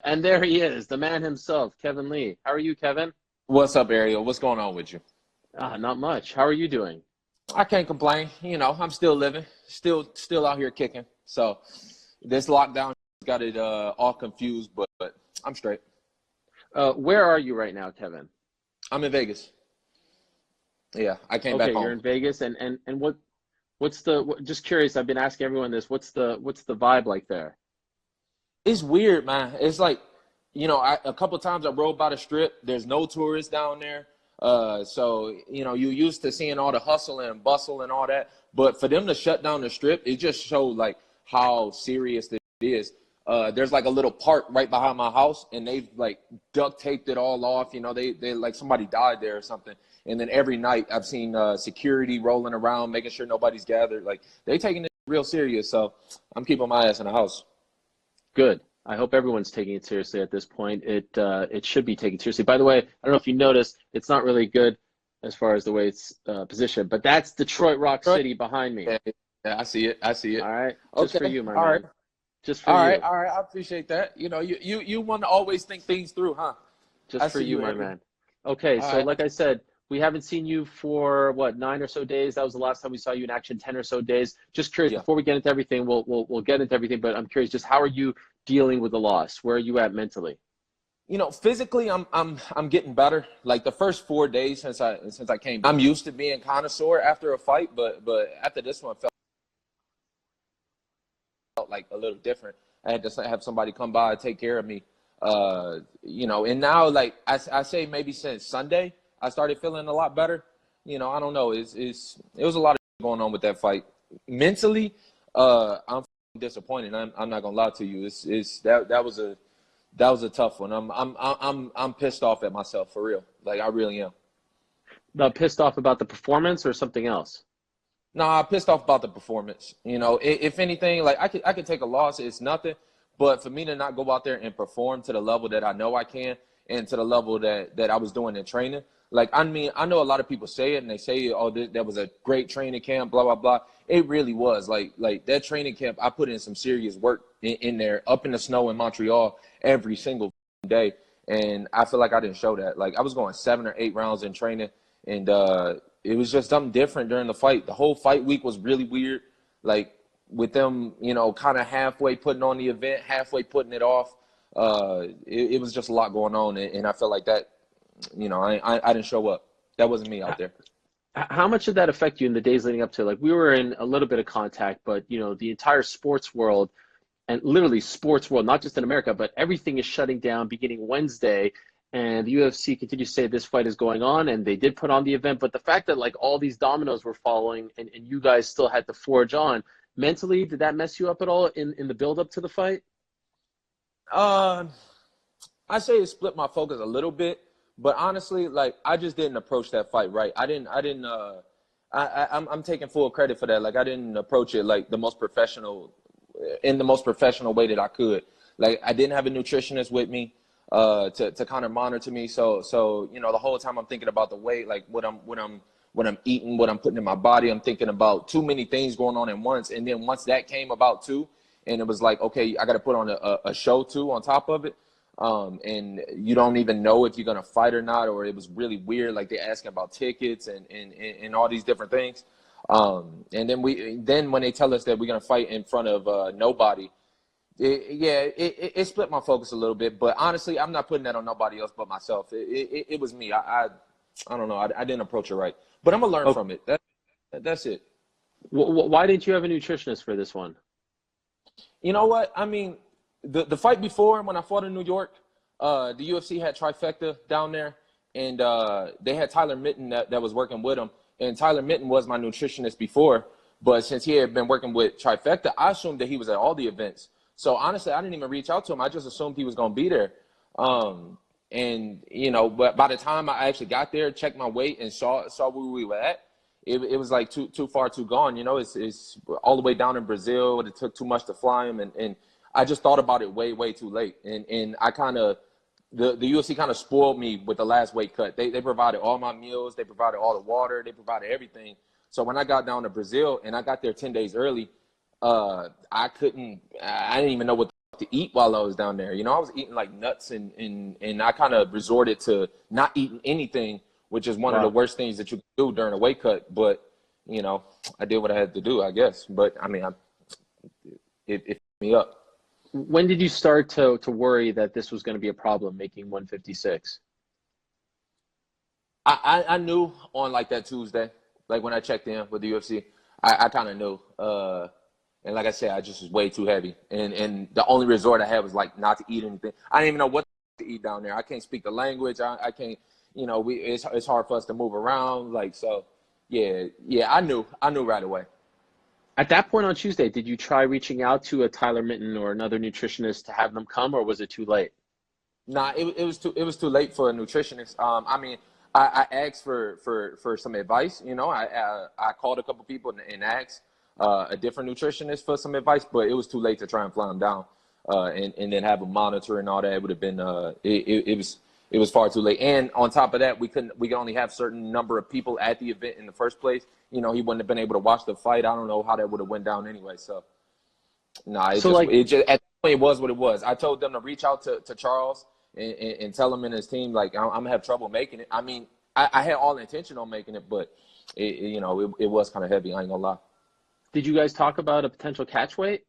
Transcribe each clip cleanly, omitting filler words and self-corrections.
And there he is, the man himself, Kevin Lee. How are you, Kevin? What's up, Ariel? What's going on with you? Not much. How are you doing? I can't complain. I'm still living, still out here kicking. So this lockdown got it all confused, but I'm straight. Where are you right now, Kevin? I'm in Vegas. Yeah, I came back Okay, you're home. in Vegas, and just curious. I've been asking everyone this. What's the vibe like there? It's weird, man. It's like, a couple times I rode by the strip. There's no tourists down there. So you used to seeing all the hustle and bustle and all that. But for them to shut down the strip, it just showed like how serious it is. There's like a little park right behind my house, and they've like duct taped it all off. They like somebody died there or something. And then every night I've seen security rolling around, making sure nobody's gathered. Like they taking it real serious. So I'm keeping my ass in the house. Good. I hope everyone's taking it seriously at this point. It should be taken seriously. By the way, I don't know if you noticed, it's not really good as far as the way it's positioned, but that's Detroit Rock City behind me. Yeah, yeah, I see it. I see it. All right, just for Okay. you, my All right. man. Just for All right. you. All right. I appreciate that. You want to always think things through, huh? Just I for see you, you, my Ari. man. Okay, All so right. like I said, we haven't seen you for what, 9 or so days? That was the last time we saw you in action, 10 or so days. Just curious, Yeah. before we get into everything, we'll get into everything, but I'm curious, just how are you dealing with the loss? Where are you at mentally? Physically, I'm getting better. Like the first 4 days since I came, I'm used to being kind of sore after a fight, but after this one felt like a little different. I had to have somebody come by and take care of me. And now like I say maybe since Sunday I started feeling a lot better. I don't know. It was a lot of going on with that fight. Mentally, I'm disappointed. I'm not gonna lie to you. That was a tough one. I'm pissed off at myself for real. Like I really am. Pissed off about the performance or something else? No, I'm pissed off about the performance. If anything, like I could take a loss, it's nothing. But for me to not go out there and perform to the level that I know I can, and to the level that I was doing in training, like I mean, I know a lot of people say it and they say, "Oh, that was a great training camp," blah blah blah. It really was. Like that training camp, I put in some serious work in there, up in the snow in Montreal every single day, and I feel like I didn't show that. Like I was going 7 or 8 rounds in training, and it was just something different during the fight. The whole fight week was really weird. Like with them, kind of halfway putting on the event, halfway putting it off. It was just a lot going on, and I felt like that. I didn't show up. That wasn't me out there. How much did that affect you in the days leading up to it? Like we were in a little bit of contact, but the entire sports world and literally sports world, not just in America, but everything is shutting down beginning Wednesday. And the UFC continues to say this fight is going on, and they did put on the event. But the fact that like all these dominoes were falling, and you guys still had to forge on, mentally, did that mess you up at all in the build up to the fight? Uh, I say it split my focus a little bit, but honestly, like I just didn't approach that fight right. I'm taking full credit for that. Like I didn't approach it like in the most professional way that I could. Like I didn't have a nutritionist with me to kind of monitor me. So the whole time I'm thinking about the weight, like what I'm eating, what I'm putting in my body. I'm thinking about too many things going on at once. And then once that came about too, and it was like, okay, I got to put on a show too on top of it. And you don't even know if you're gonna fight or not, or it was really weird. Like they asking about tickets and all these different things. And then when they tell us that we're gonna fight in front of nobody, it split my focus a little bit. But honestly, I'm not putting that on nobody else but myself. It was me. I don't know. I didn't approach it right, but I'm gonna learn Oh, from it. That's it. why didn't you have a nutritionist for this one? You know what? I mean, the fight before when I fought in New York, the UFC had Trifecta down there, and they had Tyler Mitten that was working with him. And Tyler Mitten was my nutritionist before, but since he had been working with Trifecta, I assumed that he was at all the events. So honestly, I didn't even reach out to him. I just assumed he was going to be there. But by the time I actually got there, checked my weight, and saw where we were at, it was like too far, too gone. It's all the way down in Brazil. It took too much to fly him, and I just thought about it way too late. And I kind of the UFC kind of spoiled me with the last weight cut. They provided all my meals, they provided all the water, they provided everything. So when I got down to Brazil and I got there 10 days early, I didn't even know what to eat while I was down there. You know, I was eating like nuts and I kind of resorted to not eating anything, which is one of the Wow. worst things that you can do during a weight cut. But, you know, I did what I had to do, I guess. But, I mean, it fucked me up. When did you start to worry that this was going to be a problem making 156? I knew on like that Tuesday, like when I checked in with the UFC, I kind of knew. And like I said, I just was way too heavy. And the only resort I had was like not to eat anything. I didn't even know what to eat down there. I can't speak the language. I can't, you know, it's hard for us to move around. Like, so yeah, I knew right away. At that point on Tuesday, did you try reaching out to a Tyler Mitten or another nutritionist to have them come, or was it too late? Nah, it was too late for a nutritionist. I mean, I asked for some advice. You know, I called a couple people and asked a different nutritionist for some advice, but it was too late to try and fly them down and then have a monitor and all that. It would have been it was far too late. And on top of that, we could only have certain number of people at the event in the first place. You know, he wouldn't have been able to watch the fight. I don't know how that would have went down anyway. So, nah, So like, it just at the point it was what it was. I told them to reach out to Charles and tell him and his team, like, I'm gonna have trouble making it. I mean, I had all intention on making it, but you know, it was kind of heavy. I ain't gonna lie. did you guys talk about a potential catch weight?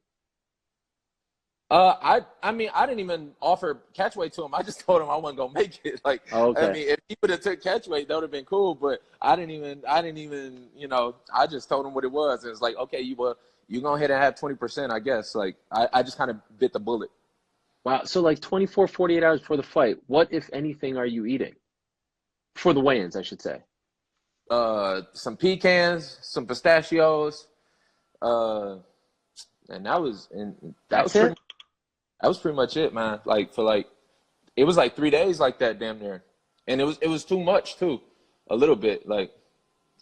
I mean, I didn't even offer catch weight to him. I just told him I wasn't gonna make it. Like, Oh, okay. I mean, if he would have took catch weight, that would have been cool. But I didn't even, you know, I just told him what it was. It was like, okay, you go ahead and have 20%, I guess. Like, I just kind of bit the bullet. Wow. So like 24, 48 hours before the fight, what, if anything, are you eating? For the weigh-ins, I should say. Some pecans, some pistachios, and that was That's it? that was pretty much it, man. Like it was like 3 days like that, damn near, and it was too much too, a little bit. Like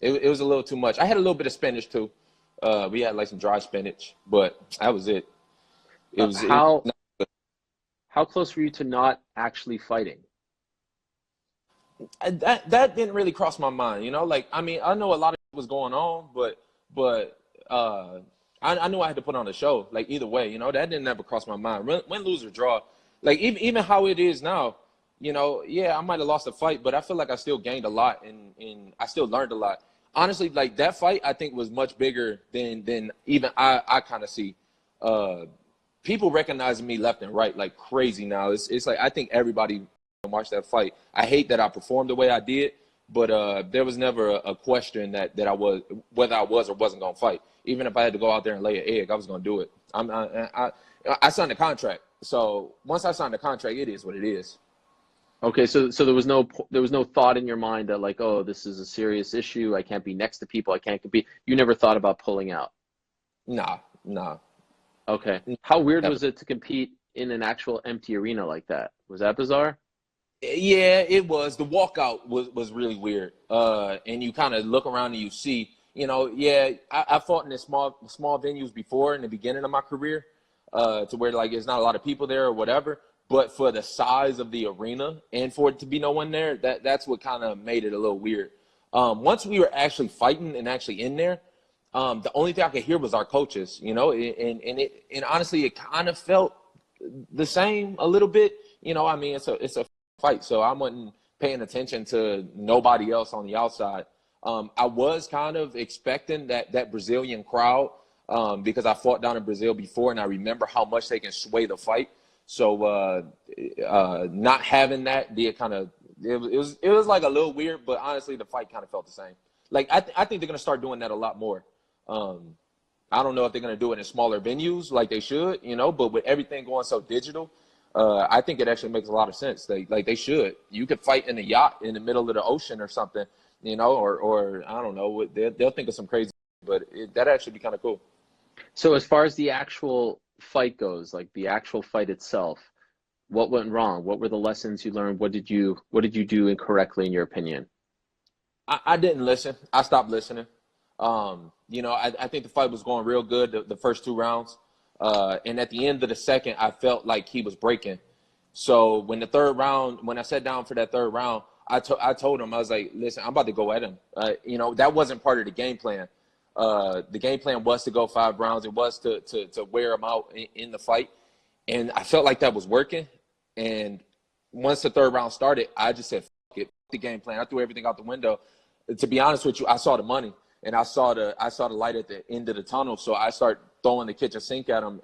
it was a little too much. I had a little bit of spinach too. We had like some dry spinach, but that was it. How close were you to not actually fighting? That didn't really cross my mind, you know. Like, I mean, I know a lot of was going on, but I knew I had to put on a show. Like, either way, you know, that didn't ever cross my mind. Win, lose, or draw. Like, even how it is now, you know, yeah, I might have lost a fight, but I feel like I still gained a lot and I still learned a lot. Honestly, like, that fight I think was much bigger than even I kind of see. People recognizing me left and right like crazy now. It's like I think everybody watch that fight. I hate that I performed the way I did, but there was never a question that I was, whether I was or wasn't gonna fight. Even if I had to go out there and lay an egg, I was gonna do it. I signed a contract, so once I signed the contract, it is what it is. Okay, so there was no thought in your mind that like, oh, this is a serious issue. I can't be next to people. I can't compete. You never thought about pulling out. Nah. Okay. How weird Never. was it to compete in an actual empty arena like that? Was that bizarre? Yeah, it was. The walkout was really weird. And you kind of look around and you see, you know, yeah, I fought in the small venues before in the beginning of my career, to where like there's not a lot of people there or whatever. But for the size of the arena and for it to be no one there, that's what kind of made it a little weird. Once we were actually fighting and actually in there, the only thing I could hear was our coaches, you know, and honestly, it kind of felt the same a little bit. You know, I mean, it's a fight, so I wasn't paying attention to nobody else on the outside. I was kind of expecting that Brazilian crowd, because I fought down in Brazil before, and I remember how much they can sway the fight. So not having that did kind of it was like a little weird, but honestly, the fight kind of felt the same. Like I think they're gonna start doing that a lot more. I don't know if they're gonna do it in smaller venues like they should, you know, but with everything going so digital. I think it actually makes a lot of sense. They should. You could fight in a yacht in the middle of the ocean or something, you know, or I don't know. They'll think of some crazy, but that'd actually be kind of cool. So as far as the actual fight goes, like the actual fight itself, what went wrong? What were the lessons you learned? What did you do incorrectly in your opinion? I didn't listen. I stopped listening. You know, I think the fight was going real good the first 2 rounds. And at the end of the second, I felt like he was breaking. So when I sat down for that third round, I told him, I was like, listen, I'm about to go at him. You know, that wasn't part of the game plan. The game plan was to go 5 rounds. It was to wear him out in the fight. And I felt like that was working. And once the third round started, I just said, fuck it, fuck the game plan. I threw everything out the window. To be honest with you, I saw the money and I saw the light at the end of the tunnel. So I started throwing the kitchen sink at him,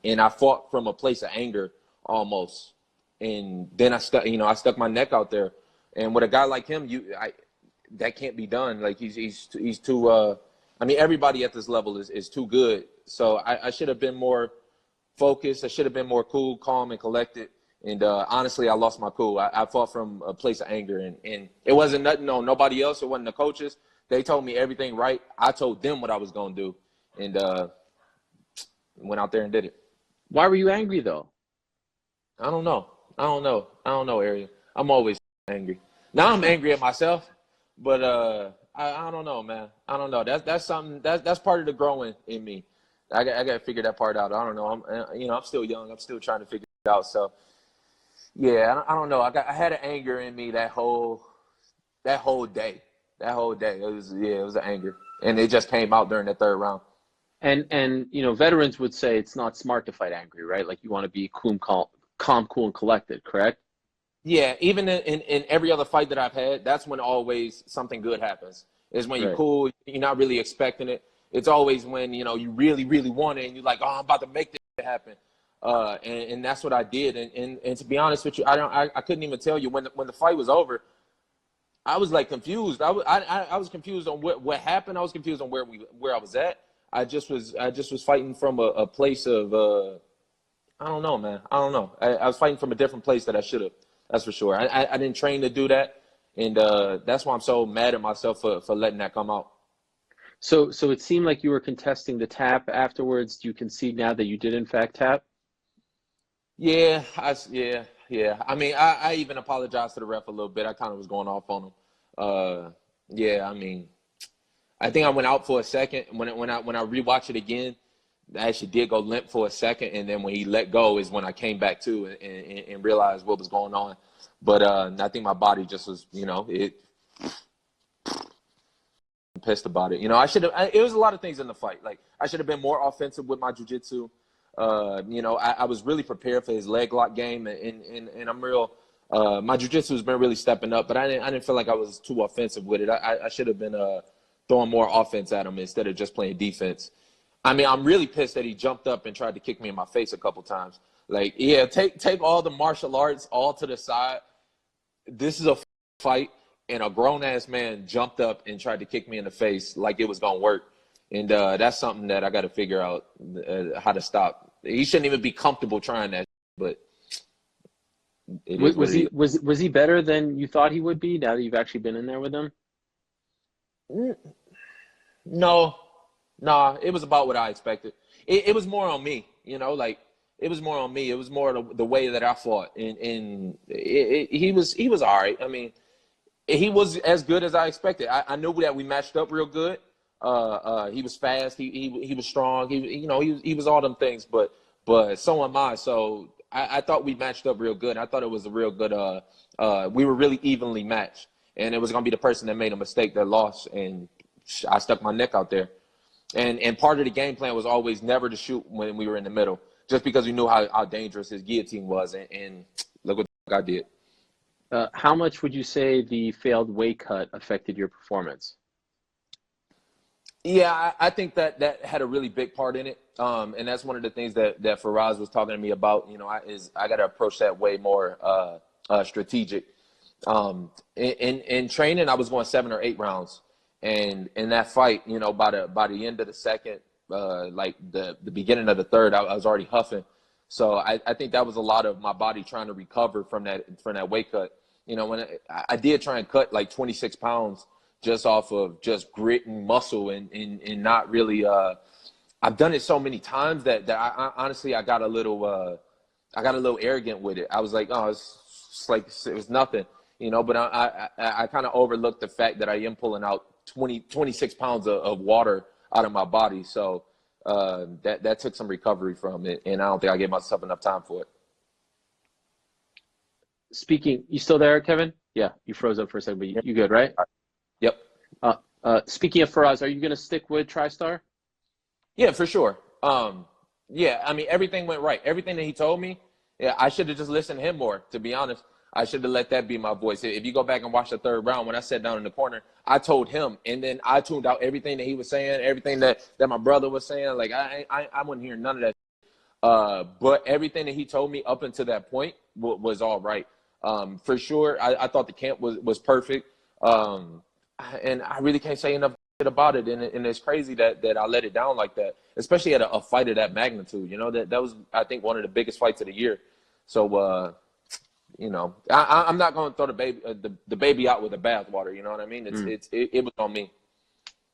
and I fought from a place of anger almost. And then I stuck my neck out there. And with a guy like him, that can't be done. Like he's too. I mean, everybody at this level is too good. So I should have been more focused. I should have been more cool, calm, and collected. And honestly, I lost my cool. I fought from a place of anger, and it wasn't nothing on nobody else. It wasn't the coaches. They told me everything right. I told them what I was gonna do, and went out there and did it. Why were you angry though? I don't know, Ariel. I'm always angry. Now I'm angry at myself, but I don't know, man. I don't know. That's something that's part of the growing in me. I got to figure that part out. I don't know. I'm still young. I'm still trying to figure it out. So yeah, I don't know. I had an anger in me that whole day. It was an anger, and it just came out during the third round. And veterans would say it's not smart to fight angry, right? Like you want to be calm, cool, and collected, correct? Yeah, even in every other fight that I've had, that's when always something good happens. Is when you're cool, you're not really expecting it. It's always when, you really, really want it and you're like, oh, I'm about to make this happen. And that's what I did. And to be honest with you, I couldn't even tell you when the fight was over. I was like confused. I was confused on what happened. I was confused on where I was at. I just was fighting from a place of I don't know, man. I don't know. I was fighting from a different place that I should have. That's for sure. I didn't train to do that, and that's why I'm so mad at myself for letting that come out. So it seemed like you were contesting the tap afterwards. Do you concede now that you did in fact tap? Yeah. I mean, I even apologized to the ref a little bit. I kind of was going off on him. Yeah. I mean, I think I went out for a second when I rewatch it again. I actually did go limp for a second, and then when he let go is when I came back to and realized what was going on. But I think my body just was, pissed about it. I should have. It was a lot of things in the fight. Like I should have been more offensive with my jiu-jitsu. I was really prepared for his leg lock game, and I'm real. My jiu-jitsu has been really stepping up, but I didn't feel like I was too offensive with it. I should have been throwing more offense at him instead of just playing defense. I mean, I'm really pissed that he jumped up and tried to kick me in my face a couple times. Like, yeah, take all the martial arts all to the side. This is a fight, and a grown-ass man jumped up and tried to kick me in the face like it was going to work. And that's something that I got to figure out how to stop. He shouldn't even be comfortable trying that, but was he better than you thought he would be now that you've actually been in there with him? No, it was about what I expected. It was more on me, like it was more on me. It was more the way that I fought, and he was all right. I mean, he was as good as I expected. I knew that we matched up real good. He was fast. He was strong. He was all them things, but so am I. So I thought we matched up real good. I thought it was a real good. We were really evenly matched, and it was gonna be the person that made a mistake that lost, and I stuck my neck out there. And part of the game plan was always never to shoot when we were in the middle, just because we knew how dangerous his guillotine was, and look what I did. How much would you say the failed weight cut affected your performance? Yeah, I think that had a really big part in it, and that's one of the things that Faraz was talking to me about. I got to approach that way more strategic. In training, I was going 7 or 8 rounds, and in that fight, by the end of the second, like the beginning of the third, I was already huffing. So I think that was a lot of my body trying to recover from that weight cut. When I did try and cut like 26 pounds. Just off of just grit and muscle and not really I've done it so many times that I honestly I got a little arrogant with it. I was like, oh, it's like it was nothing, but I kind of overlooked the fact that I am pulling out 26 pounds of water out of my body. So that took some recovery from it, and I don't think I gave myself enough time for it. Speaking, you still there, Kevin? Yeah, you froze up for a second, but you good, right? Yep. Speaking of Faraz, are you going to stick with TriStar? Yeah, for sure. Yeah, I mean, everything went right. Everything that he told me, yeah, I should have just listened to him more, to be honest. I should have let that be my voice. If you go back and watch the third round, when I sat down in the corner, I told him, and then I tuned out everything that he was saying, everything that my brother was saying. Like, I wasn't hearing none of that. But everything that he told me up until that point was all right. For sure, I thought the camp was perfect. And I really can't say enough about it. And it's crazy that I let it down like that, especially at a fight of that magnitude. You know, that was, I think, one of the biggest fights of the year. So, you know, I'm not going to throw the baby out with the bathwater. You know what I mean? It was on me.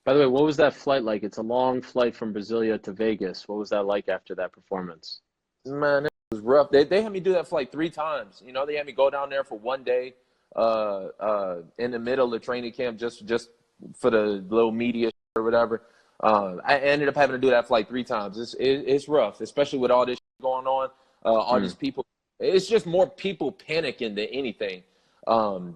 By the way, what was that flight like? It's a long flight from Brasilia to Vegas. What was that like after that performance? Man, it was rough. They had me do that flight 3 times. You know, they had me go down there for one day in the middle of training camp just for the little media or whatever. I ended up having to do that flight 3 times. It's rough, especially with all this going on, all these people. It's just more people panicking than anything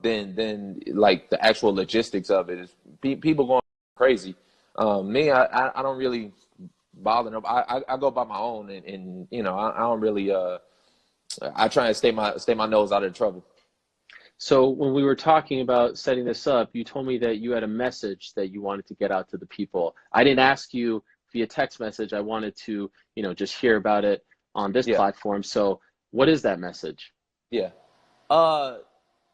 than like the actual logistics of it. It's people going crazy. Me, I don't really bother them. I go by my own, and you know, I don't really. I try and stay my nose out of trouble. So when we were talking about setting this up, you told me that you had a message that you wanted to get out to the people. I didn't ask you via text message. I wanted to, you know, just hear about it on this platform. So what is that message? Yeah.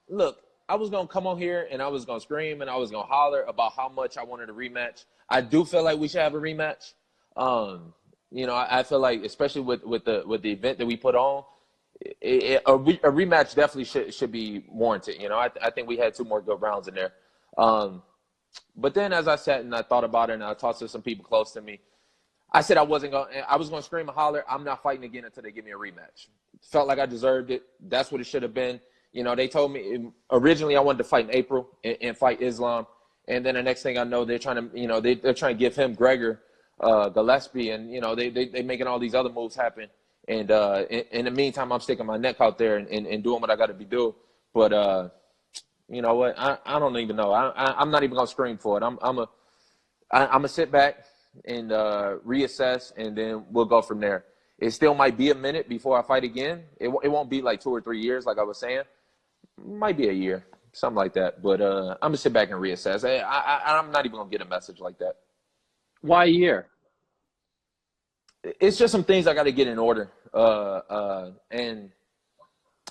Look, I was going to come on here and I was going to scream and I was going to holler about how much I wanted a rematch. I do feel like we should have a rematch. You know, I feel like, especially with the event that we put on, a rematch definitely should be warranted. You know, I think we had 2 more good rounds in there. But then as I sat and I thought about it and I talked to some people close to me, I said I was going to scream and holler. I'm not fighting again until they give me a rematch. Felt like I deserved it. That's what it should have been. You know, they told me originally I wanted to fight in April and fight Islam. And then the next thing I know, they're trying to, you know, they're trying to give him Gregor Gillespie. And, you know, they making all these other moves happen. And in the meantime, I'm sticking my neck out there and doing what I got to be doing. But you know what? I don't even know. I'm not even going to scream for it. I'm going to sit back and reassess, and then we'll go from there. It still might be a minute before I fight again. It won't be like 2 or 3 years, like I was saying. It might be a year, something like that. But I'm going to sit back and reassess. I'm not even going to get a message like that. Why a year? It's just some things I got to get in order. And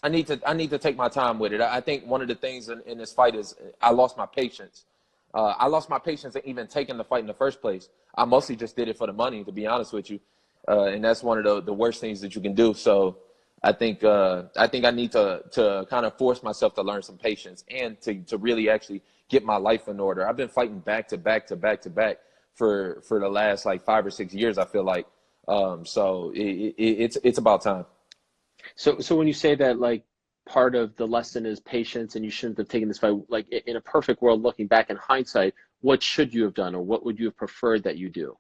I need to take my time with it. I think one of the things in this fight is I lost my patience. I lost my patience in even taking the fight in the first place. I mostly just did it for the money, to be honest with you. And that's one of the worst things that you can do. So I think I need to kind of force myself to learn some patience and to really actually get my life in order. I've been fighting back to back for the last like 5 or 6 years, I feel like. So it's about time. So when you say that, like, part of the lesson is patience and you shouldn't have taken this fight, like, in a perfect world, looking back in hindsight, what should you have done, or what would you have preferred that you do?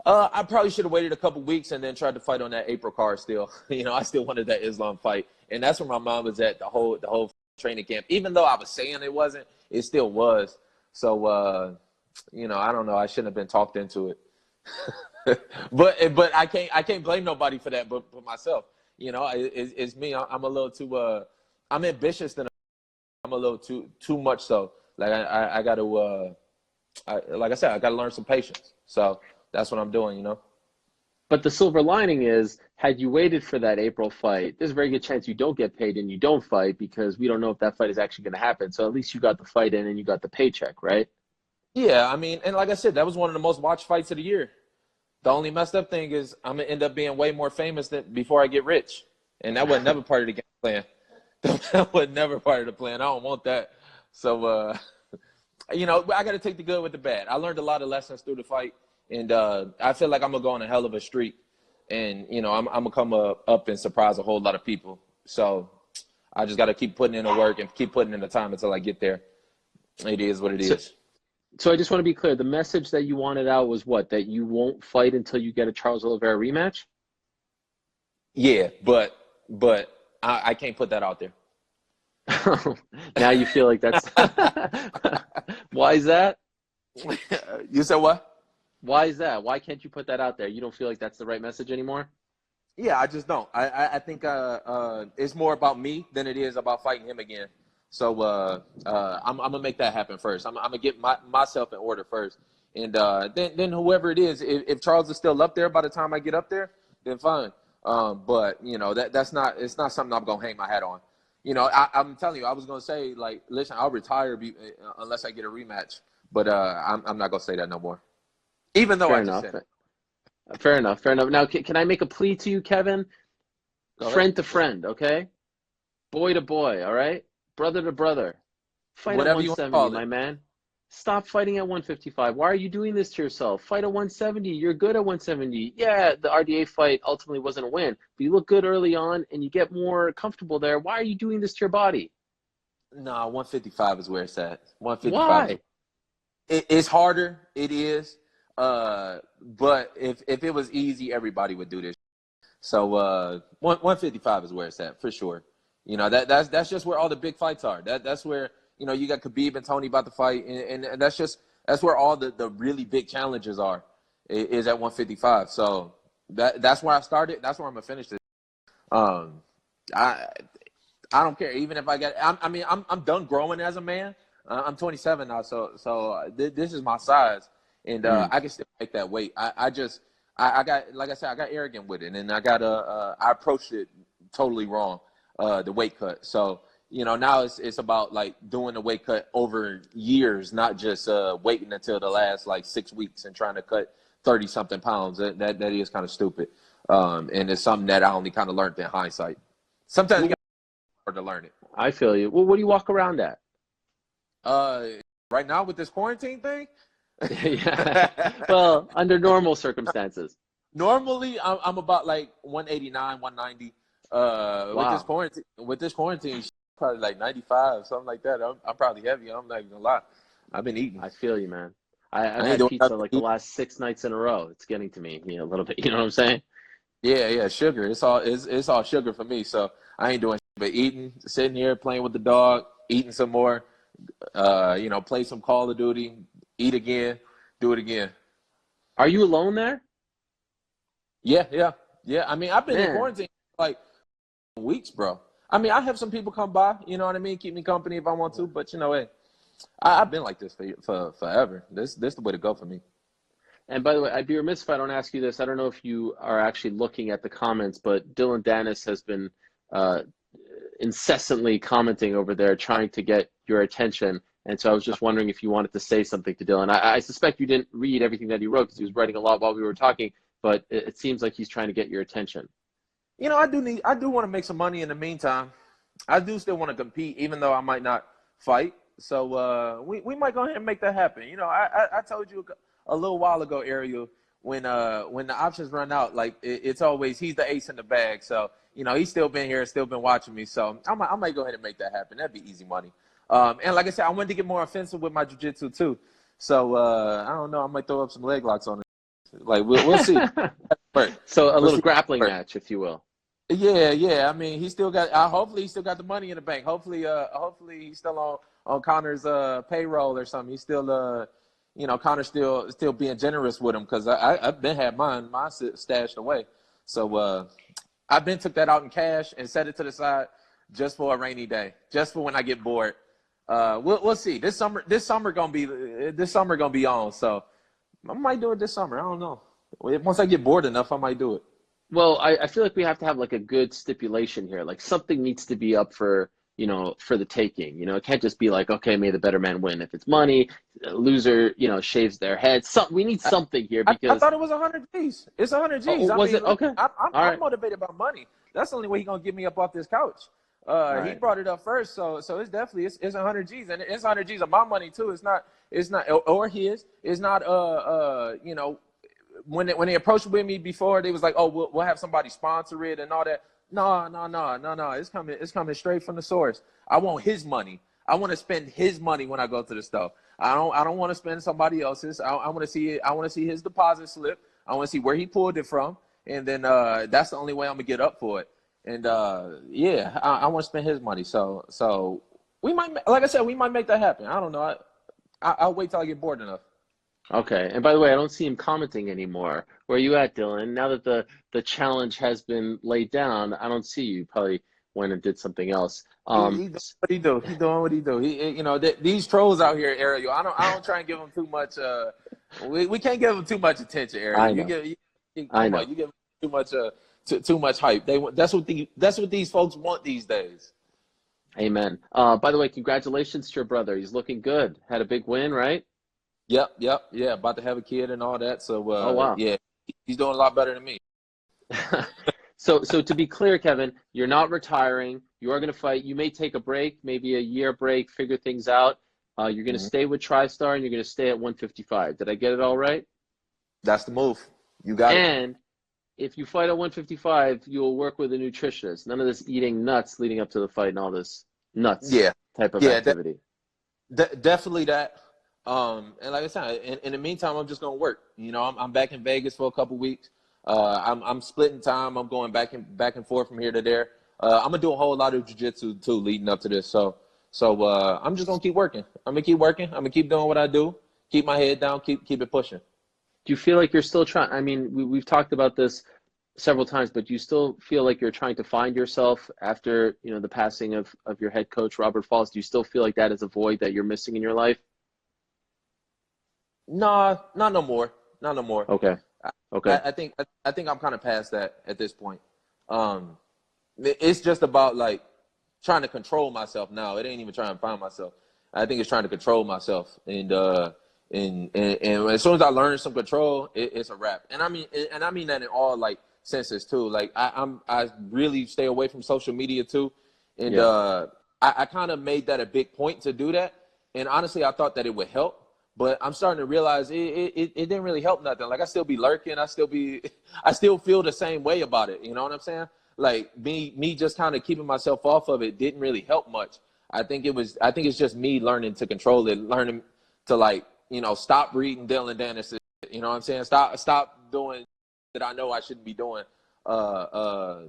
I probably should have waited a couple weeks and then tried to fight on that April card still. You know, I still wanted that Islam fight. And that's where my mom was at the whole training camp. Even though I was saying it wasn't, it still was. So, you know, I don't know. I shouldn't have been talked into it. but I can't blame nobody for that but myself. You know, it's me. I'm a little too I'm ambitious than I'm a little too much so. Like I got to like I said, I got to learn some patience. So that's what I'm doing, you know. But the silver lining is, had you waited for that April fight, there's a very good chance you don't get paid and you don't fight, because we don't know if that fight is actually going to happen. So at least you got the fight in and you got the paycheck, right? Yeah, I mean, and like I said, that was one of the most watched fights of the year. The only messed up thing is I'm going to end up being way more famous than before I get rich. And that was never part of the game plan. That was never part of the plan. I don't want that. So, you know, I got to take the good with the bad. I learned a lot of lessons through the fight. And I feel like I'm going to go on a hell of a streak. And, you know, I'm going to come up and surprise a whole lot of people. So I just got to keep putting in the work and keep putting in the time until I get there. It is what it is. So I just want to be clear. The message that you wanted out was what? That you won't fight until you get a Charles Oliveira rematch? Yeah, but I can't put that out there. Now you feel like that's – why is that? You said what? Why is that? Why can't you put that out there? You don't feel like that's the right message anymore? Yeah, I just don't. I think it's more about me than it is about fighting him again. So I'm gonna make that happen first. I'm gonna get myself in order first, and then whoever it is, if Charles is still up there by the time I get up there, then fine. But you know that's not, it's not something I'm gonna hang my hat on. You know, I'm telling you, I was gonna say, like, listen, I'll retire unless I get a rematch, but I'm not gonna say that no more. Even though Fair I just enough. said it. Fair enough. Fair enough. Now, can I make a plea to you, Kevin? Go ahead. Friend to friend, okay? Boy to boy, all right? Brother to brother. Fight at Whatever you want to 170, call it. my man. Stop fighting at 155. Why are you doing this to yourself? Fight at 170. You're good at 170. Yeah, the RDA fight ultimately wasn't a win, but you look good early on and you get more comfortable there. Why are you doing this to your body? Nah, 155 is where it's at. 155 is. Why? It's harder. It is. But if it was easy, everybody would do this. So 155 is where it's at for sure. You know, that's just where all the big fights are. That's where, you know, you got Khabib and Tony about to fight, and that's where all the really big challenges are, is at 155. So that's where I started. That's where I'm gonna finish this. Um, I I don't care. Even if I get, I'm done growing as a man. I'm 27 now, so this is my size, and Mm. I can still make that weight. I got, like I said, I got arrogant with it, and I approached it totally wrong, the weight cut. So you know, now it's about like doing the weight cut over years, not just waiting until the last like 6 weeks and trying to cut 30 something pounds. That is kind of stupid, and it's something that I only kind of learned in hindsight. Sometimes you Well, got to learn it. I feel you. Well, what do you walk around at? Uh, right now with this quarantine thing, Yeah. Well, under normal circumstances. normally I'm about like 189, 190. Wow. With this quarantine, probably like 95, something like that. I'm probably heavy. I'm not even gonna lie. I've been eating. I feel you, man. I've I ain't had doing pizza nothing like to the eat. last 6 nights in a row. It's getting to me, a little bit. You know what I'm saying? Yeah, sugar. It's all sugar for me. So I ain't doing shit but eating, sitting here playing with the dog, eating some more. You know, play some Call of Duty, eat again, do it again. Are you alone there? Yeah. I mean, I've been in Man, quarantine like weeks, bro. I mean, I have some people come by, you know what I mean, keep me company if I want to. But you know, hey, I've been like this for forever. This the way to go for me. and by the way, I'd be remiss if I don't ask you this. I don't know if you are actually looking at the comments, but Dylan Dennis has been uh, incessantly commenting over there, trying to get your attention. And so I was just wondering if you wanted to say something to Dylan. I suspect you didn't read everything that he wrote because he was writing a lot while we were talking, but it seems like he's trying to get your attention. You know, I do want to make some money in the meantime. I do still want to compete, even though I might not fight. So we might go ahead and make that happen. You know, I told you a little while ago, Ariel, when the options run out, like it's always he's the ace in the bag. So you know, he's still been here, still been watching me. So I might go ahead and make that happen. That'd be easy money. And like I said, I wanted to get more offensive with my jiu-jitsu too. So I don't know, I might throw up some leg locks on it. Like we'll see. But So a we'll little see. grappling match, if you will. Yeah. I mean, he still got. Hopefully, he still got the money in the bank. Hopefully, he's still on Connor's payroll or something. He's still you know, Connor's still being generous with him because I've been had mine stashed away. So I've been took that out in cash and set it to the side just for a rainy day, just for when I get bored. We'll see. This summer gonna be on. So I might do it this summer. I don't know. Once I get bored enough, I might do it. Well, I feel like we have to have like a good stipulation here. Like something needs to be up for, for the taking. It can't just be like, okay, may the better man win. If it's money, a loser, shaves their head. We need something here I because, thought it was 100 G's. It's 100 G's. oh, I was mean, it? listen, Okay. All I'm right. motivated by money. That's the only way he's gonna get me up off this couch. All He right. brought it up first, so it's definitely it's 100 G's, and it's 100 G's of my money too. It's not or his. It's not you know, when they approached with me before, they was like, oh, we'll have somebody sponsor it and all that. No. It's coming straight from the source. I want his money. I want to spend his money when I go to the store. I don't want to spend somebody else's. I want to see it. I want to see his deposit slip. I want to see where he pulled it from, and then that's the only way I'm gonna get up for it. And yeah, I want to spend his money. So we might, like I said, we might make that happen. I don't know. I'll wait till I get bored enough. Okay. And by the way, I don't see him commenting anymore. Where are you at, Dylan? Now that the challenge has been laid down, I don't see you. Probably went and did something else. He doing what he do. He doing what he do. You know, these trolls out here, Ariel. I don't try and give them too much. We can't give them too much attention, Ariel. I know. I Come on, know. you give them too much too much hype. That's what these folks want these days. Amen. By the way, congratulations to your brother. He's looking good. Had a big win, right? Yep, yeah. About to have a kid and all that. So Oh, wow. yeah, he's doing a lot better than me. So to be clear, Kevin, you're not retiring. You are going to fight. You may take a break, maybe a year break, figure things out. You're going to Mhm. stay with TriStar and you're going to stay at 155. Did I get it all right? That's the move. You got it. And if you fight at 155, you'll work with a nutritionist. None of this eating nuts leading up to the fight and all this nuts Yeah, type of yeah. activity. Definitely that. And like I said, in the meantime, I'm just gonna work. You know, I'm back in Vegas for a couple weeks. I'm splitting time. I'm going back and forth from here to there. I'm gonna do a whole lot of jujitsu too, leading up to this. So I'm just gonna keep working. I'm gonna keep working. I'm gonna keep doing what I do. Keep my head down. Keep it pushing. Do you feel like you're still trying? I mean, we've talked about this several times, but do you still feel like you're trying to find yourself after, the passing of your head coach, Robert Falls? Do you still feel like that is a void that you're missing in your life? Nah, not no more. Not no more. Okay. I, Okay. I think I'm kind of past that at this point. Um, it's just about like trying to control myself now. It ain't even trying to find myself. I think it's trying to control myself, and as soon as I learn some control, it's a wrap. And I mean that in all like senses too. Like I really stay away from social media too, and Yeah. I kind of made that a big point to do that. And honestly, I thought that it would help. But I'm starting to realize it didn't really help nothing. Like I still be lurking. I still feel the same way about it. You know what I'm saying? Like me just kind of keeping myself off of it didn't really help much. I think it's just me learning to control it, learning to like, stop reading Dylan Dennis. You know what I'm saying? Stop doing that I know I shouldn't be doing. Uh, uh,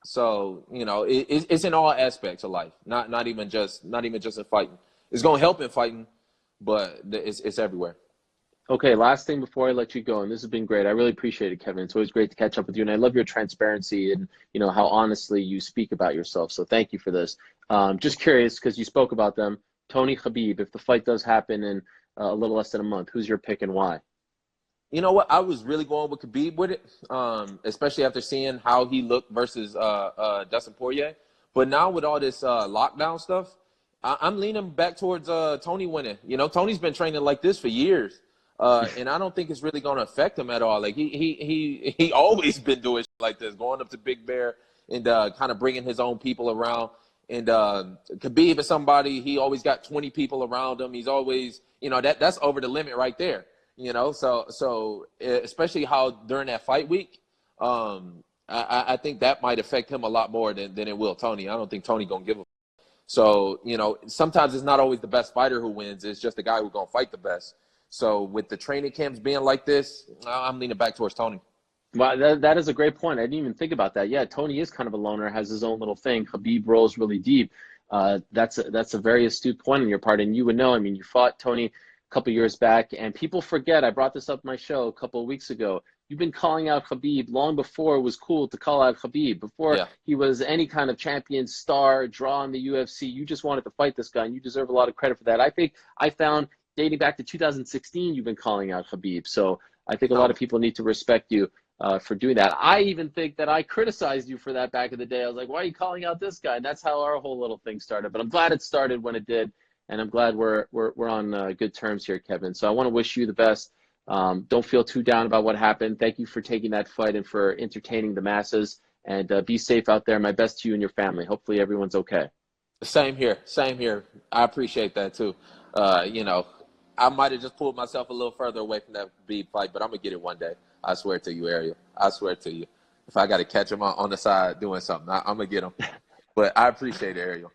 so it's in all aspects of life, not even just in fighting. It's gonna help in fighting, but it's everywhere. Okay, last thing before I let you go, and this has been great. I really appreciate it, Kevin. It's always great to catch up with you, and I love your transparency and how honestly you speak about yourself. So thank you for this. Just curious, because you spoke about them, Tony Khabib. If the fight does happen in a little less than a month, who's your pick and why? You know what? I was really going with Khabib with it, especially after seeing how he looked versus Dustin Poirier. But now with all this lockdown stuff, I'm leaning back towards Tony winning. Tony's been training like this for years, and I don't think it's really going to affect him at all. Like he always been doing shit like this, going up to Big Bear and kind of bringing his own people around. And Khabib is somebody, he always got 20 people around him. He's always, that's over the limit right there. So especially how during that fight week, I think that might affect him a lot more than it will Tony. I don't think Tony gonna give a. So sometimes it's not always the best fighter who wins. It's just the guy who's gonna fight the best. So with the training camps being like this, I'm leaning back towards Tony. Well, that is a great point. I didn't even think about that. Yeah, Tony is kind of a loner, has his own little thing. Khabib rolls really deep. That's a very astute point on your part, and you would know. I mean, you fought Tony a couple years back, and people forget. I brought this up in my show a couple of weeks ago. You've been calling out Khabib long before it was cool to call out Khabib. Before Yeah. he was any kind of champion, star, draw in the UFC, you just wanted to fight this guy, and you deserve a lot of credit for that. I think I found dating back to 2016, you've been calling out Khabib. So I think a lot No. of people need to respect you for doing that. I even think that I criticized you for that back in the day. I was like, why are you calling out this guy? And that's how our whole little thing started. But I'm glad it started when it did, and I'm glad we're on good terms here, Kevin. So I want to wish you the best. Don't feel too down about what happened. Thank you for taking that fight and for entertaining the masses. And be safe out there. My best to you and your family. Hopefully everyone's okay. Same here. Same here. I appreciate that too. I might have just pulled myself a little further away from that Khabib fight, but I'm gonna get it one day. I swear to you, Ariel. I swear to you. If I got to catch him on the side doing something, I'm gonna get him. But I appreciate it, Ariel.